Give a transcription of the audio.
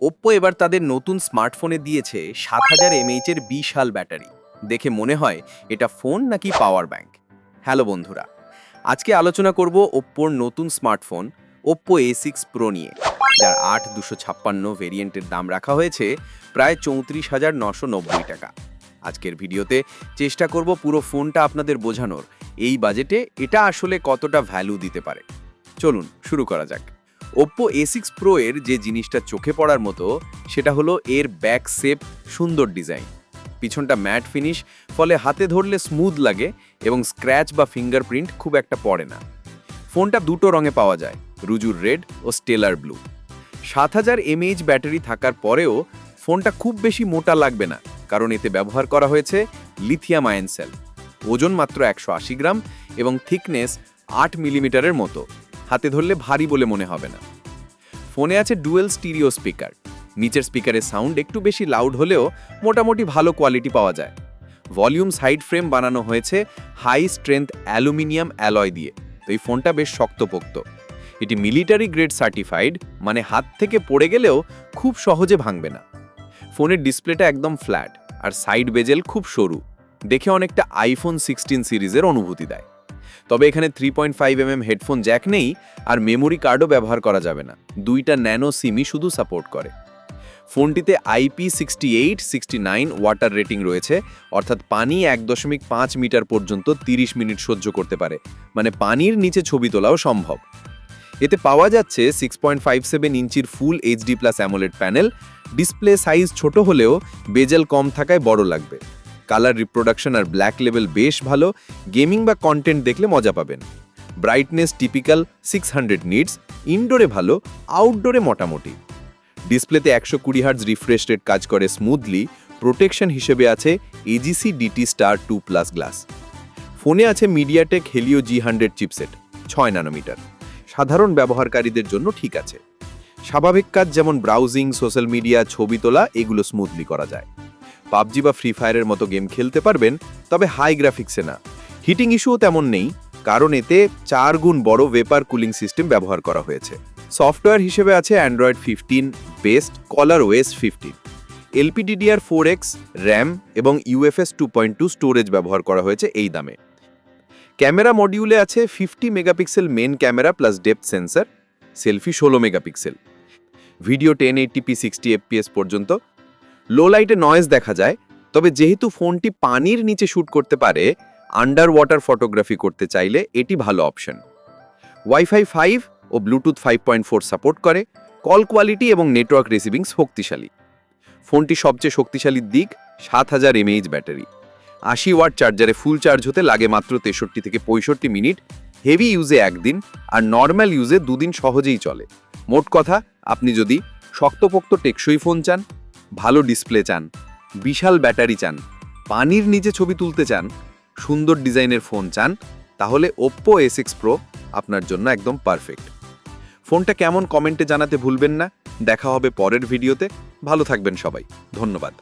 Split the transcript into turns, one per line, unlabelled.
Oppo এবার তাদের নতুন স্মার্টফোনে দিয়েছে ৭০০০ mAh এর বিশাল ব্যাটারি। দেখে মনে হয় এটা ফোন নাকি পাওয়ার ব্যাংক। হ্যালো বন্ধুরা, আজকে আলোচনা করব ওপ্পোর নতুন স্মার্টফোন ওপ্পো A6 Pro নিয়ে, যার ৮২৫৬ ভেরিয়েন্টের দাম রাখা হয়েছে প্রায় ৩৪,৯৯০ টাকা। আজকের ভিডিওতে চেষ্টা করব পুরো ফোনটা আপনাদের বোঝানোর, এই বাজেটে এটা আসলে কতটা ভ্যালু দিতে পারে। চলুন শুরু করা যাক। ওপ্পো A6 Pro এর যে জিনিসটা চোখে পড়ার মতো সেটা হলো এর ব্যাক শেপ, সুন্দর ডিজাইন। পিছনটা ম্যাট ফিনিশ, ফলে হাতে ধরলে স্মুথ লাগে এবং স্ক্র্যাচ বা ফিঙ্গারপ্রিন্ট খুব একটা পড়ে না। ফোনটা দুটো রঙে পাওয়া যায়, রুজুর রেড ও স্টেলার ব্লু। ৭০০০ mAh ব্যাটারি থাকার পরেও ফোনটা খুব বেশি মোটা লাগবে না, কারণ এতে ব্যবহার করা হয়েছে লিথিয়াম আয়ন সেল। ওজন মাত্র ১৮০ গ্রাম এবং থিকনেস ৮ মিলিমিটারের মতো। হাতে ধরলে ভারী বলে মনে হবে না। ফোনে আছে ডুয়েল স্টিরিও স্পিকার। নিচের স্পিকারের সাউন্ড একটু বেশি লাউড হলেও মোটামুটি ভালো কোয়ালিটি পাওয়া যায়। ভলিউম সাইড ফ্রেম বানানো হয়েছে হাই স্ট্রেংথ অ্যালুমিনিয়াম অ্যালয় দিয়ে, তো এই ফোনটা বেশ শক্তপোক্ত। এটি মিলিটারি গ্রেড সার্টিফাইড, মানে হাত থেকে পড়ে গেলেও খুব সহজে ভাঙবে না। ফোনের ডিসপ্লেটা একদম ফ্ল্যাট আর সাইড বেজেল খুব সরু, দেখে অনেকটা আইফোন 16 সিরিজের অনুভূতি দেয়। তবে এখানে 3.5mm হেডফোন জ্যাক নেই আর মেমোরি কার্ডও ব্যবহার করা যাবে না। দুইটা ন্যানো সিমই শুধু সাপোর্ট করে। ফোনটিতে IP68-69 ওয়াটার রেটিং রয়েছে, অর্থাৎ পানি ১.৫ মিটার পর্যন্ত 30 মিনিট সহ্য করতে পারে, মানে পানির নিচে ছবি তোলাও সম্ভব। এতে পাওয়া যাচ্ছে 6.57 ইঞ্চির ফুল HD+ AMOLED panel. Display size ছোট হলেও বেজেল কম থাকায় বড় লাগবে। কালার রিপ্রোডাকশন আর ব্ল্যাক লেভেল বেশ ভালো, গেমিং বা কন্টেন্ট দেখলে মজা পাবেন। ব্রাইটনেস টিপিক্যাল 600 নিটস, ইনডোরে ভালো, আউটডোরে মোটামুটি। ডিসপ্লেতে 120 হার্জ রিফ্রেশ রেট কাজ করে স্মুথলি। প্রোটেকশন হিসেবে আছে AGC DT Star 2+ গ্লাস। ফোনে আছে MediaTek Helio G100 chipset, 6 nanometre. সাধারণ ব্যবহারকারীদের জন্য ঠিক আছে। স্বাভাবিক কাজ যেমন ব্রাউজিং, সোশ্যাল মিডিয়া, ছবি তোলা, এগুলো স্মুথলি করা যায়। পাবজি বা ফ্রি ফায়ারের মতো গেম খেলতে পারবেন, তবে হাই গ্রাফিক্সে না। হিটিং ইস্যুও তেমন নেই, কারণ এতে 4 গুণ বড় ভেপার কুলিং সিস্টেম ব্যবহার করা হয়েছে। সফটওয়্যার হিসেবে আছে Android 15 based, ColorOS 15, LPDDR4X RAM এবং UFS 2.2 স্টোরেজ ব্যবহার করা হয়েছে এই দামে। ক্যামেরা মডিউলে আছে 50 megapixel main camera plus depth sensor, selfie 16 megapixel, video 1080p 60 fps পর্যন্ত। লো লাইটে নয়েজ দেখা যায়, তবে যেহেতু ফোনটি পানির নিচে শ্যুট করতে পারে, আন্ডার ওয়াটার ফটোগ্রাফি করতে চাইলে এটি ভালো অপশন। ওয়াইফাই 5 ও ব্লুটুথ 5.4 সাপোর্ট করে। কল কোয়ালিটি এবং নেটওয়ার্ক রিসিভিং শক্তিশালী। ফোনটি সবচেয়ে শক্তিশালী দিক ৭০০০ mAh ব্যাটারি। ৮০ ওয়াট চার্জারে ফুল চার্জ হতে লাগে মাত্র 63 থেকে 65 মিনিট। হেভি ইউজে একদিন আর নর্মাল ইউজে 2 দিন সহজেই চলে। মোট কথা, আপনি যদি শক্তপোক্ত টেকসই ফোন চান, ভালো ডিসপ্লে চান, বিশাল ব্যাটারি চান, পানির নিচে ছবি তুলতে চান, সুন্দর ডিজাইনের ফোন চান, তাহলে ওপ্পো A6 Pro আপনার জন্য একদম পারফেক্ট। ফোনটা কেমন কমেন্টে জানাতে ভুলবেন না। দেখা হবে পরের ভিডিওতে। ভালো থাকবেন সবাই, ধন্যবাদ।